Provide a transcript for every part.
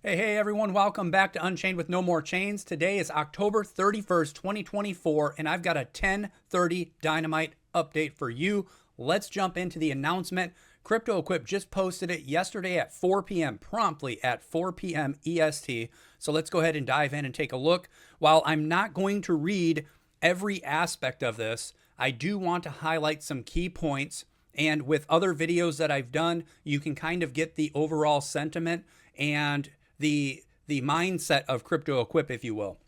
Hey everyone, welcome back to Unchained with Nomorechains. Today is October 31st, 2024, and I've got a 10:30 Dynamite update for you. Let's jump into the announcement. Cryptoequip just posted it yesterday at 4 p.m., promptly at 4 p.m. EST. So let's go ahead and dive in and take a look. While I'm not going to read every aspect of this, I do want to highlight some key points. And with other videos that I've done, you can kind of get the overall sentiment and the mindset of Cryptoequip, if you will.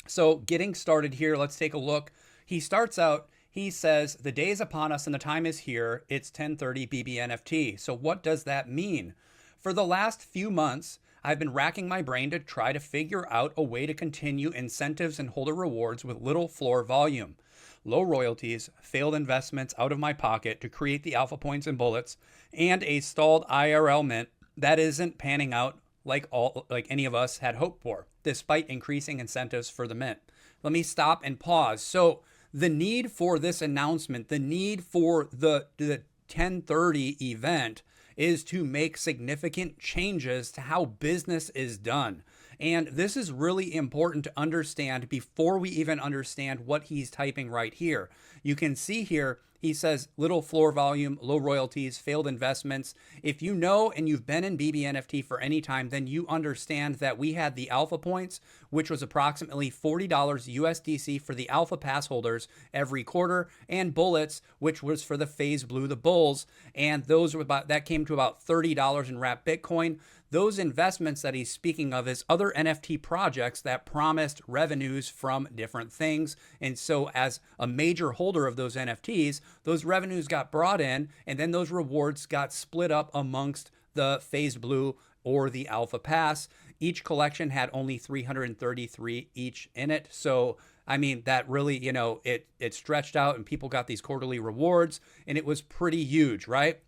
So getting started here, let's take a look. He starts out, he says, the day is upon us and the time is here. It's 10:30 BBNFT. So what does that mean? For the last few months, I've been racking my brain to try to figure out a way to continue incentives and holder rewards with little floor volume, low royalties, failed investments out of my pocket to create the alpha points and bullets, and a stalled IRL mint that isn't panning out like any of us had hoped for, despite increasing incentives for the mint. Let me stop and pause. So the need for this announcement, the need for the 10:30 event is to make significant changes to how business is done. And this is really important to understand before we even understand what he's typing right here. You can see here, he says little floor volume, low royalties, failed investments. If you know and you've been in BBNFT for any time, then you understand that we had the alpha points, which was approximately $40 USDC for the alpha pass holders every quarter, and bullets, which was for the phase blue, the bulls, and those were that came to about $30 in wrapped Bitcoin. Those investments that he's speaking of is other NFT projects that promised revenues from different things. And so as a major holder of those NFTs, those revenues got brought in, and then those rewards got split up amongst the phase blue or the alpha pass. Each collection had only 333 each in it. So I mean, that really, it stretched out and people got these quarterly rewards, and it was pretty huge, right?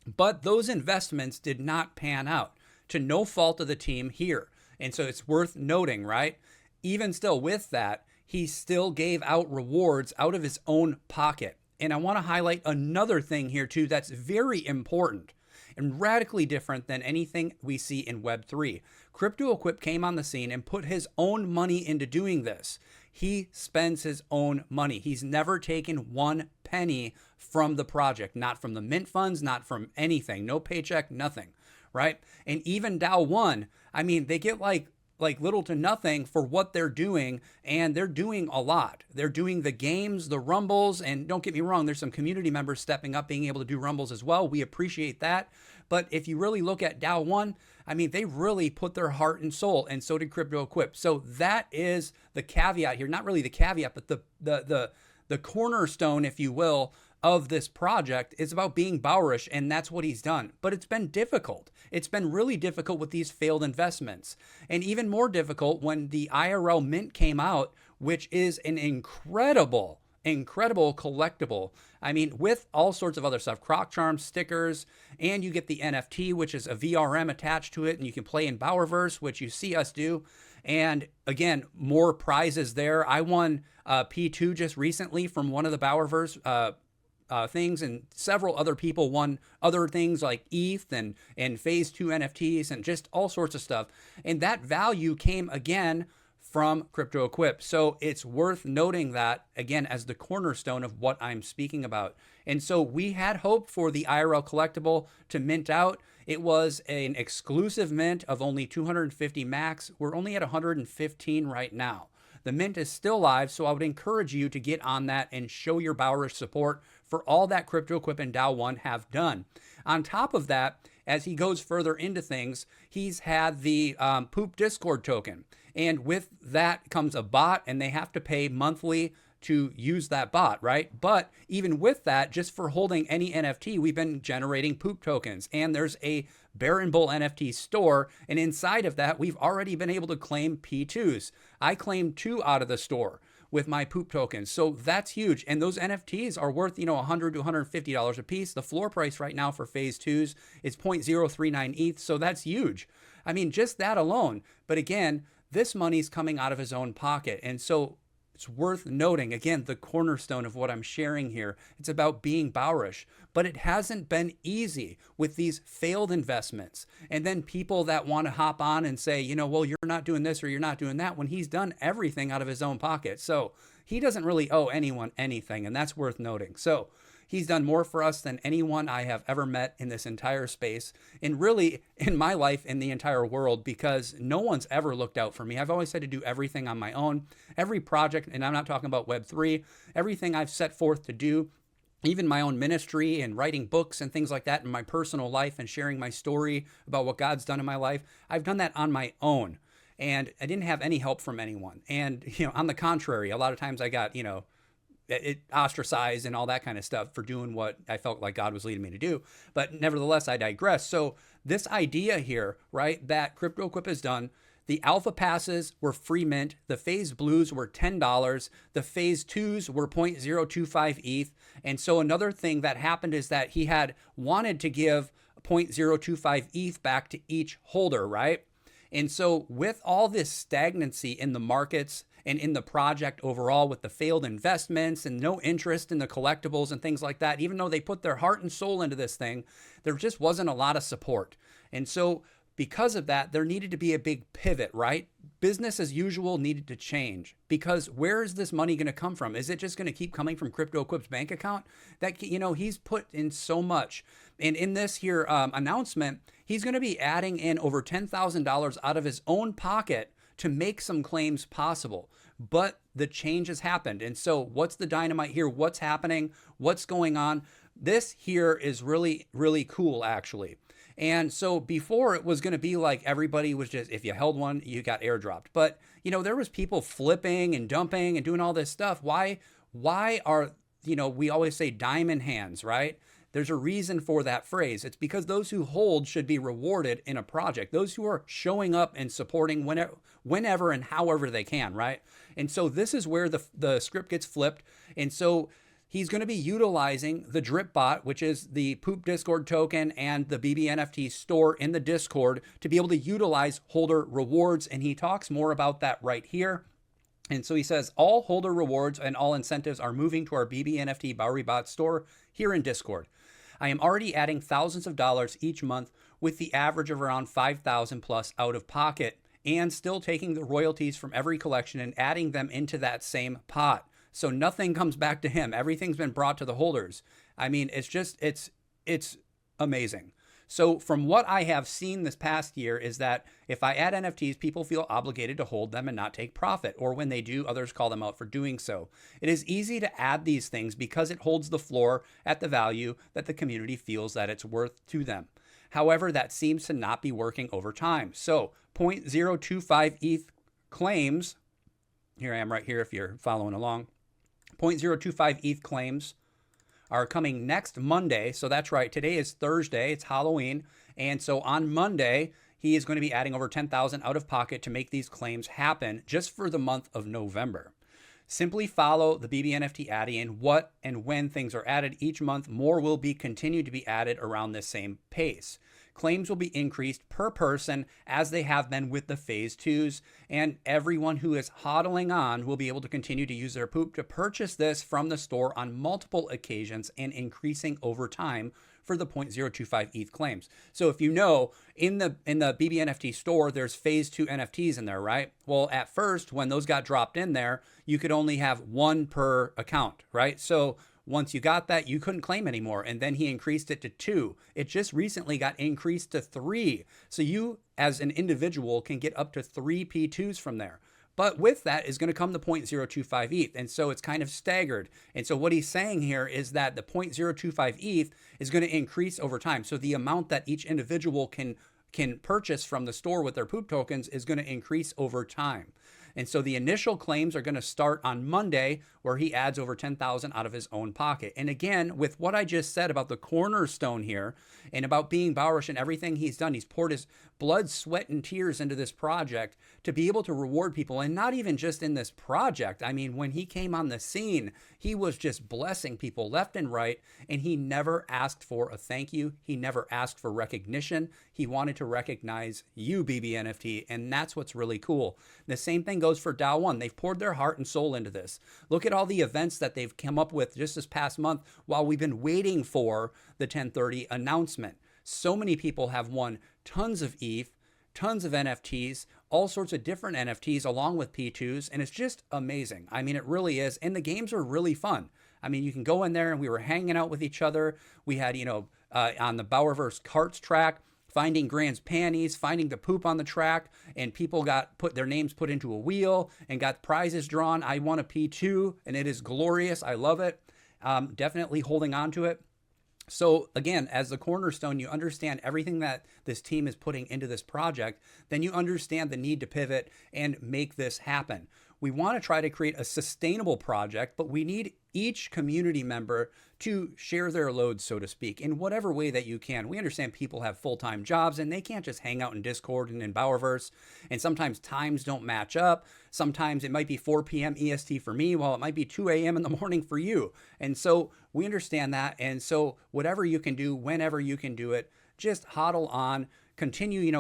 But those investments did not pan out, to no fault of the team here. And so it's worth noting, right? Even still with that, he still gave out rewards out of his own pocket. And I want to highlight another thing here too that's very important and radically different than anything we see in Web3. Cryptoequip came on the scene and put his own money into doing this. He spends his own money. He's never taken one penny from the project, not from the mint funds, not from anything, no paycheck, nothing, right? And even DAO1, I mean, they get like little to nothing for what they're doing, and they're doing a lot. They're doing the games, the rumbles, and don't get me wrong, there's some community members stepping up, being able to do rumbles as well. We appreciate that. But if you really look at DAO1, I mean, they really put their heart and soul, and so did Cryptoequip. So that is the caveat here. Not really the caveat, but the cornerstone, if you will, of this project is about being Bourish, and that's what he's done. But it's been difficult. It's been really difficult with these failed investments, and even more difficult when the IRL mint came out, which is an incredible collectible. I mean, with all sorts of other stuff, croc charms, stickers, and you get the NFT, which is a VRM attached to it, and you can play in Bourverse, which you see us do. And again, more prizes there. I won P2 just recently from one of the Bourverse things, and several other people won other things like ETH and phase 2 NFTs and just all sorts of stuff. And that value came again from Cryptoequip. So it's worth noting that again as the cornerstone of what I'm speaking about. And so we had hope for the IRL collectible to mint out. It was an exclusive mint of only 250 max. We're only at 115 right now. The mint is still live, so I would encourage you to get on that and show your Bourish support for all that Cryptoequip and DAO1 have done. On top of that, as he goes further into things, he's had the Poop Discord token. And with that comes a bot, and they have to pay monthly to use that bot, right? But even with that, just for holding any NFT, we've been generating Poop tokens. And there's a Baron Bull NFT store, and inside of that, we've already been able to claim P2s. I claimed 2 out of the store with my Poop tokens. So that's huge. And those NFTs are worth, $100 to $150 a piece. The floor price right now for phase 2s is 0.039 ETH. So that's huge. I mean, just that alone. But again, this money's coming out of his own pocket. And so It's worth noting, again, the cornerstone of what I'm sharing here. It's about being Bourish, but it hasn't been easy with these failed investments. And then people that want to hop on and say, you know, well, you're not doing this or you're not doing that, when he's done everything out of his own pocket. So he doesn't really owe anyone anything, and that's worth noting. So he's done more for us than anyone I have ever met in this entire space, and really in my life, in the entire world, because no one's ever looked out for me. I've always had to do everything on my own. Every project, and I'm not talking about Web3, everything I've set forth to do, even my own ministry and writing books and things like that in my personal life and sharing my story about what God's done in my life, I've done that on my own. And I didn't have any help from anyone. And, on the contrary, a lot of times I got, it ostracized and all that kind of stuff for doing what I felt like God was leading me to do. But nevertheless, I digress. So this idea here, right, that Cryptoequip has done, the alpha passes were free mint. The phase blues were $10. The phase twos were 0.025 ETH. And so another thing that happened is that he had wanted to give 0.025 ETH back to each holder, right? And so with all this stagnancy in the markets and in the project overall, with the failed investments and no interest in the collectibles and things like that, even though they put their heart and soul into this thing, there just wasn't a lot of support. And so because of that, there needed to be a big pivot, right? Business as usual needed to change, because where is this money going to come from? Is it just going to keep coming from Cryptoequip's bank account? That, he's put in so much. And in this here announcement, he's going to be adding in over $10,000 out of his own pocket to make some claims possible. But the change has happened. And so what's the dynamite here? What's happening? What's going on? This here is really, really cool, actually. And so before, it was going to be like everybody was just, if you held one, you got airdropped. But, there was people flipping and dumping and doing all this stuff. Why are, we always say diamond hands, right? There's a reason for that phrase. It's because those who hold should be rewarded in a project. Those who are showing up and supporting whenever and however they can, right? And so this is where the script gets flipped. And so he's going to be utilizing the drip bot, which is the Poop Discord token and the BBNFT store in the Discord, to be able to utilize holder rewards. And he talks more about that right here. And so he says, all holder rewards and all incentives are moving to our BBNFT Bourey bot store here in Discord. I am already adding thousands of dollars each month with the average of around 5,000 plus out of pocket, and still taking the royalties from every collection and adding them into that same pot. So nothing comes back to him. Everything's been brought to the holders. I mean, it's amazing. So from what I have seen this past year is that if I add NFTs, people feel obligated to hold them and not take profit. Or when they do, others call them out for doing so. It is easy to add these things because it holds the floor at the value that the community feels that it's worth to them. However, that seems to not be working over time. So 0.025 ETH claims, here I am right here if you're following along, 0.025 ETH claims are coming next Monday. So that's right. Today is Thursday. It's Halloween. And so on Monday, he is going to be adding over 10,000 out of pocket to make these claims happen just for the month of November. Simply follow the BBNFT Addy and what and when things are added each month. More will be continued to be added around this same pace. Claims will be increased per person as they have been with the phase twos, and everyone who is hodling on will be able to continue to use their poop to purchase this from the store on multiple occasions and increasing over time for the 0.025 ETH claims. So if you know, in the BBNFT store, there's phase 2 NFTs in there, right? Well, at first, when those got dropped in there, you could only have one per account, right? So once you got that, you couldn't claim anymore. And then he increased it to 2. It just recently got increased to 3. So you, as an individual, can get up to 3 P2s from there. But with that is going to come the 0.025 ETH. And so it's kind of staggered. And so what he's saying here is that the 0.025 ETH is going to increase over time. So the amount that each individual can purchase from the store with their poop tokens is going to increase over time. And so the initial claims are going to start on Monday, where he adds over 10,000 out of his own pocket. And again, with what I just said about the cornerstone here and about being Bourish and everything he's done, he's poured his blood, sweat, and tears into this project to be able to reward people. And not even just in this project. I mean, when he came on the scene, he was just blessing people left and right. And he never asked for a thank you. He never asked for recognition. He wanted to recognize you, BBNFT. And that's what's really cool. The same thing goes those for DAO 1. They've poured their heart and soul into this. Look at all the events that they've come up with just this past month while we've been waiting for the 1030 announcement. So many people have won tons of ETH, tons of NFTs, all sorts of different NFTs along with P2s, and it's just amazing. I mean, it really is. And the games are really fun. I mean, you can go in there and we were hanging out with each other. We had, on the Bowerverse carts track, finding Grand's panties, finding the poop on the track, and people got their names put into a wheel and got prizes drawn. I won a P2, and it is glorious. I love it. Definitely holding on to it. So again, as the cornerstone, you understand everything that this team is putting into this project, then you understand the need to pivot and make this happen. We want to try to create a sustainable project, but we need each community member to share their load, so to speak, in whatever way that you can. We understand people have full-time jobs and they can't just hang out in Discord and in Bowerverse. And sometimes times don't match up. Sometimes it might be 4 p.m. EST for me, while it might be 2 a.m. in the morning for you. And so we understand that. And so whatever you can do, whenever you can do it, just hodl on. Continue,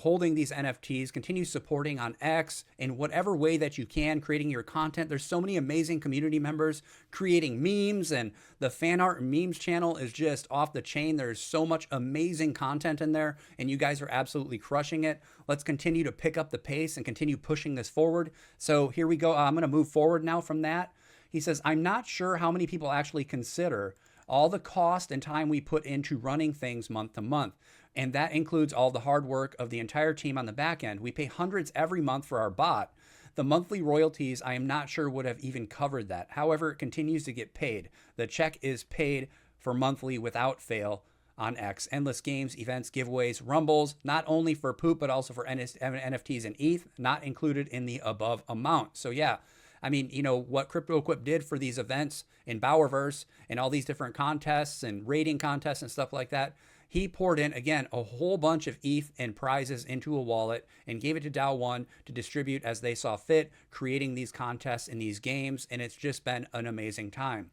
holding these NFTs, continue supporting on X in whatever way that you can, creating your content. There's so many amazing community members creating memes, and the fan art and memes channel is just off the chain. There's so much amazing content in there, and you guys are absolutely crushing it. Let's continue to pick up the pace and continue pushing this forward. So here we go. I'm going to move forward now from that. He says, I'm not sure how many people actually consider all the cost and time we put into running things month to month. And that includes all the hard work of the entire team on the back end. We pay hundreds every month for our bot. The monthly royalties, I am not sure would have even covered that. However, it continues to get paid. The check is paid for monthly without fail on X. Endless games, events, giveaways, rumbles, not only for Poop, but also for NFTs and ETH, not included in the above amount. So yeah, I mean, what Cryptoequip did for these events in Bowerverse and all these different contests and rating contests and stuff like that, he poured in, again, a whole bunch of ETH and prizes into a wallet and gave it to DAO 1 to distribute as they saw fit, creating these contests and these games, and it's just been an amazing time.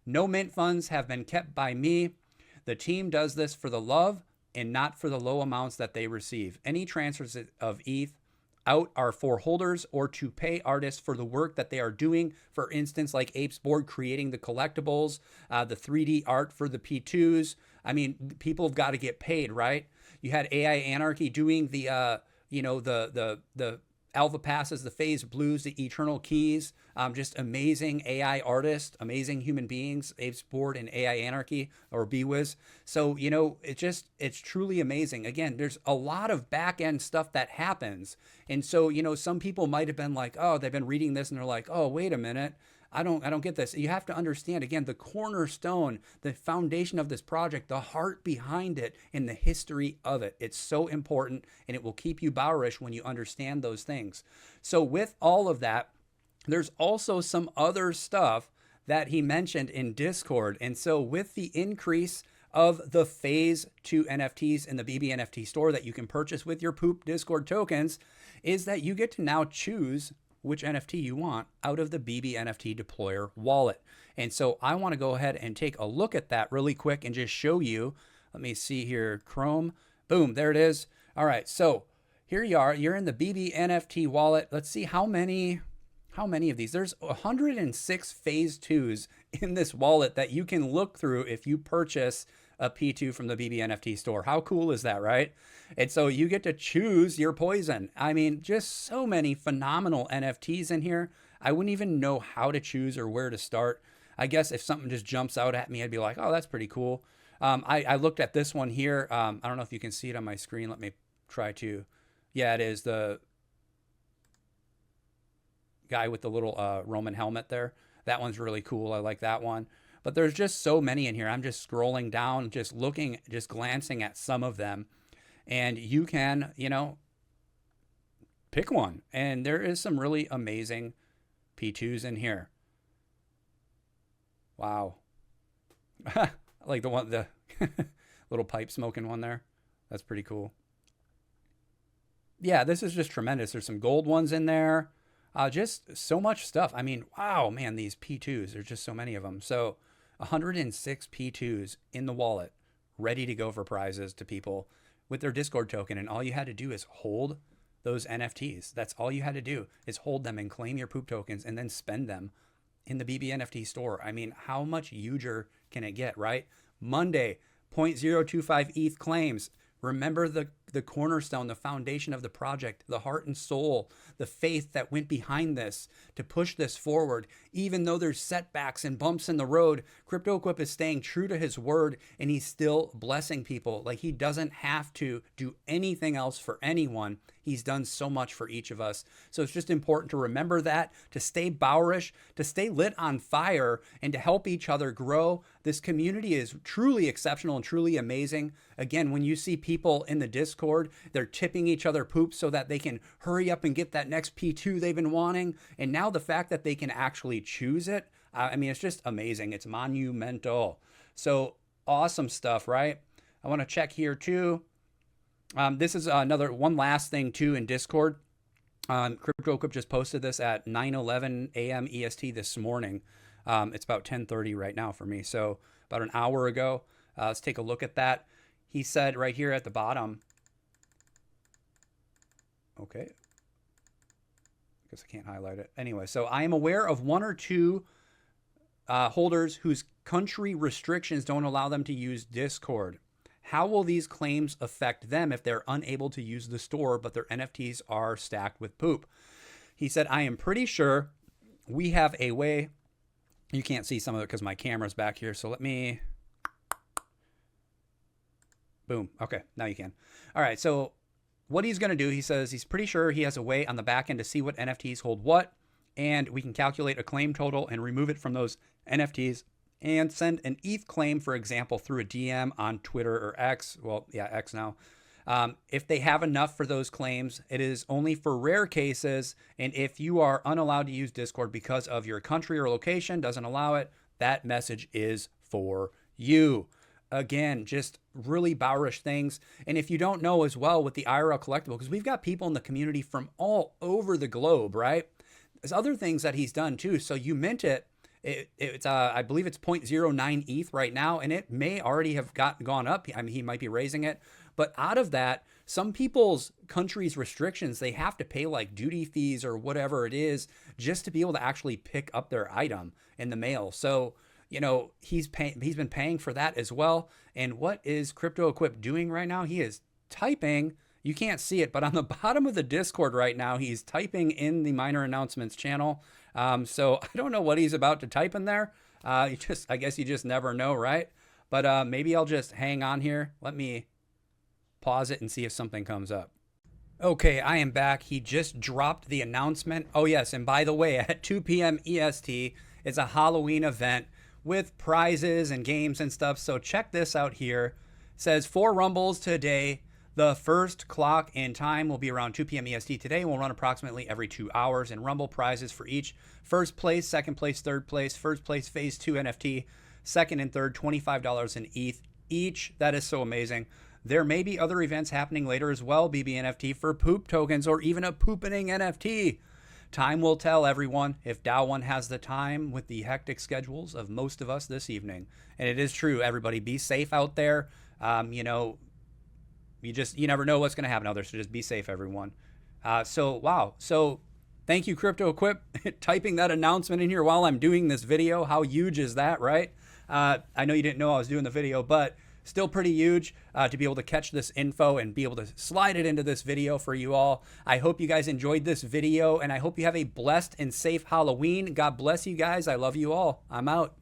No mint funds have been kept by me. The team does this for the love and not for the low amounts that they receive. Any transfers of ETH out are for holders or to pay artists for the work that they are doing. For instance, like Apes Board creating the collectibles, the 3D art for the P2s. I mean, people have got to get paid, right? You had AI Anarchy doing the Alpha Passes, the Phase Blues, the Eternal Keys. Just amazing AI artists, amazing human beings, Apes Board and AI Anarchy or BWiz. So, it's truly amazing. Again, there's a lot of back end stuff that happens. And so, some people might have been like, oh, they've been reading this and they're like, oh, wait a minute. I don't get this. You have to understand, again, the cornerstone, the foundation of this project, the heart behind it, and the history of it. It's so important, and it will keep you Bowerish when you understand those things. So with all of that, there's also some other stuff that he mentioned in Discord. And so with the increase of the Phase 2 NFTs in the BBNFT store that you can purchase with your Poop Discord tokens, is that you get to now choose which NFT you want out of the BBNFT deployer wallet. And so I want to go ahead and take a look at that really quick and just show you. Let me see here, Chrome. Boom, there it is. All right, so here you are. You're in the BBNFT wallet. Let's see how many of these. There's 106 Phase 2s in this wallet that you can look through if you purchase a P2 from the BBNFT store. How cool is that, right? And so you get to choose your poison. I mean, just so many phenomenal NFTs in here. I wouldn't even know how to choose or where to start. I guess if something just jumps out at me, I'd be like, oh, that's pretty cool. I looked at this one here. I don't know if you can see it on my screen. Let me try to. Yeah, it is the guy with the little Roman helmet there. That one's really cool. I like that one. But there's just so many in here. I'm just scrolling down, just looking, just glancing at some of them. And you can, pick one. And there is some really amazing P2s in here. Wow. I like the little pipe smoking one there. That's pretty cool. Yeah, this is just tremendous. There's some gold ones in there. Just so much stuff. I mean, wow, man, these P2s, there's just so many of them. So 106 P2s in the wallet, ready to go for prizes to people with their Discord token. And all you had to do is hold those NFTs. That's all you had to do, is hold them and claim your poop tokens and then spend them in the BBNFT store. I mean, how much huger can it get, right? Monday, 0.025 ETH claims. Remember the cornerstone, the foundation of the project, the heart and soul, the faith that went behind this to push this forward. Even though there's setbacks and bumps in the road, Cryptoequip is staying true to his word, and he's still blessing people. Like, he doesn't have to do anything else for anyone. He's done so much for each of us. So it's just important to remember that, to stay Bourish, to stay lit on fire, and to help each other grow. This community is truly exceptional and truly amazing. Again, when you see people in the Discord, they're tipping each other poop so that they can hurry up and get that next P2 they've been wanting. And now the fact that they can actually choose it, I mean, it's just amazing. It's monumental. So awesome stuff, right? I want to check here too. This is one last thing too in Discord. Cryptoequip just posted this at 9:11 a.m. EST this morning. It's about 10:30 right now for me, so about an hour ago. Let's take a look at that. He said right here at the bottom. Okay. I guess I can't highlight it. Anyway, so I am aware of one or two holders whose country restrictions don't allow them to use Discord. How will these claims affect them if they're unable to use the store, but their NFTs are stacked with poop? He said, I am pretty sure we have a way. You can't see some of it because my camera's back here. So let me. Boom. Okay, now you can. All right, so what he's going to do, he says he's pretty sure he has a way on the back end to see what NFTs hold what, and we can calculate a claim total and remove it from those NFTs and send an ETH claim, for example, through a DM on Twitter or X. Well, yeah, X now. If they have enough for those claims, it is only for rare cases. And if you are unallowed to use Discord because of your country or location doesn't allow it, that message is for you. Again, just really Bourish things. And if you don't know as well with the IRL collectible, because we've got people in the community from all over the globe, right? There's other things that he's done too. So you mint it. It's I believe it's 0.09 ETH right now, and it may already have gone up. I mean, he might be raising it. But out of that, some people's countries' restrictions, they have to pay like duty fees or whatever it is just to be able to actually pick up their item in the mail. So, you know, he's been paying for that as well. And what is Cryptoequip doing right now? He is typing. You can't see it, but on the bottom of the Discord right now, he's typing in the minor announcements channel. So I don't know what he's about to type in there. I guess you just never know, right? But maybe I'll just hang on here. Let me pause it and see if something comes up. Okay, I am back. He just dropped the announcement. Oh yes, and by the way, at 2 p.m. EST, it's a Halloween event with prizes and games and stuff. So check this out here. It says 4 rumbles today. The first clock and time will be around 2 p.m. EST today. We'll run approximately every 2 hours, and rumble prizes for each first place, second place, third place, first place phase 2 NFT, second and third, $25 in ETH each. That is so amazing. There may be other events happening later as well, BBNFT, for poop tokens or even a poopening NFT. Time will tell, everyone, if DAO1 has the time with the hectic schedules of most of us this evening. And it is true, everybody. Be safe out there. You never know what's going to happen out there, so just be safe, everyone. Wow. So thank you, Cryptoequip, typing that announcement in here while I'm doing this video. How huge is that, right? I know you didn't know I was doing the video, but still pretty huge to be able to catch this info and be able to slide it into this video for you all. I hope you guys enjoyed this video, and I hope you have a blessed and safe Halloween. God bless you guys. I love you all. I'm out.